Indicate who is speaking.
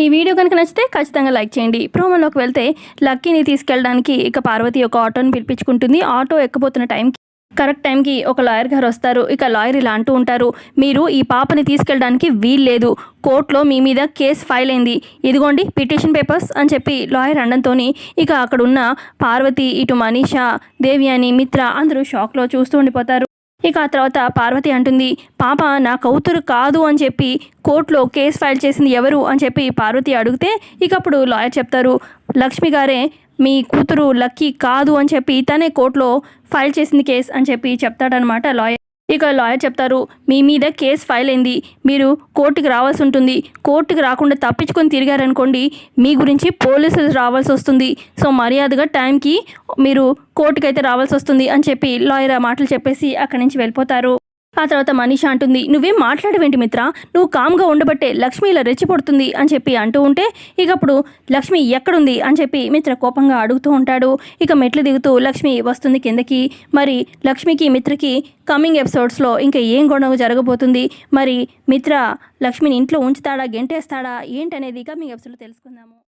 Speaker 1: ఈ వీడియో కనుక నచ్చితే ఖచ్చితంగా లైక్ చేయండి. ప్రోమోలోకి వెళ్తే లక్కీని తీసుకెళ్ళడానికి ఇక పార్వతి ఒక ఆటోని పిలిపించుకుంటుంది. ఆటో ఎక్కబోతున్న కరెక్ట్ టైంకి ఒక లాయర్ గారు వస్తారు. ఇక లాయర్ ఇలా అంటూ ఉంటారు, మీరు ఈ పాపని తీసుకెళ్ళడానికి వీల్లేదు, కోర్టులో మీ మీద కేసు ఫైల్ అయింది, ఇదిగోండి పిటిషన్ పేపర్స్ అని చెప్పి లాయర్ అనడంతో ఇక అక్కడున్న పార్వతి, ఇటు మనీషా, దేవ్యాని, మిత్ర అందరూ షాక్లో చూస్తూ ఉండిపోతారు. ఇక ఆ తర్వాత పార్వతి అంటుంది, పాప నా కూతురు కాదు అని చెప్పి కోర్టులో కేసు ఫైల్ చేసింది ఎవరు అని చెప్పి పార్వతి అడిగితే ఇక అప్పుడు లాయర్ చెప్తారు, లక్ష్మి గారే మీ కూతురు లక్కీ కాదు అని చెప్పి తనే కోర్టులో ఫైల్ చేసింది కేసు అని చెప్పి చెప్తాడనమాట లాయర్. ఇక లాయర్ చెప్తారు, మీ మీద కేసు ఫైల్ అయింది, మీరు కోర్టుకి రావాల్సి ఉంటుంది, కోర్టుకి రాకుండా తప్పించుకొని తిరిగారనుకోండి మీ గురించి పోలీసులు రావాల్సి వస్తుంది, సో మర్యాదగా టైంకి మీరు కోర్టుకి అయితే రావాల్సి వస్తుంది అని చెప్పి లాయర్ ఆ మాటలు చెప్పేసి అక్కడి నుంచి వెళ్ళిపోతారు. ఆ తర్వాత మనీషా అంటుంది, నువ్వేం మాట్లాడవేంటి మిత్ర, నువ్వు కామ్గా ఉండబట్టే లక్ష్మి ఇలా రెచ్చిపడుతుంది అని చెప్పి అంటూ ఉంటే ఇక అప్పుడు లక్ష్మి ఎక్కడుంది అని చెప్పి మిత్ర కోపంగా అడుగుతూ ఉంటాడు. ఇక మెట్లు దిగుతూ లక్ష్మి వస్తుంది కిందకి. మరి లక్ష్మికి మిత్రకి కమింగ్ ఎపిసోడ్స్లో ఇంకా ఏం గొడవ జరగబోతుంది, మరి మిత్ర లక్ష్మిని ఇంట్లో ఉంచుతాడా, గెంటేస్తాడా ఏంటనేది కమింగ్ ఎపిసోడ్లో తెలుసుకుందాము.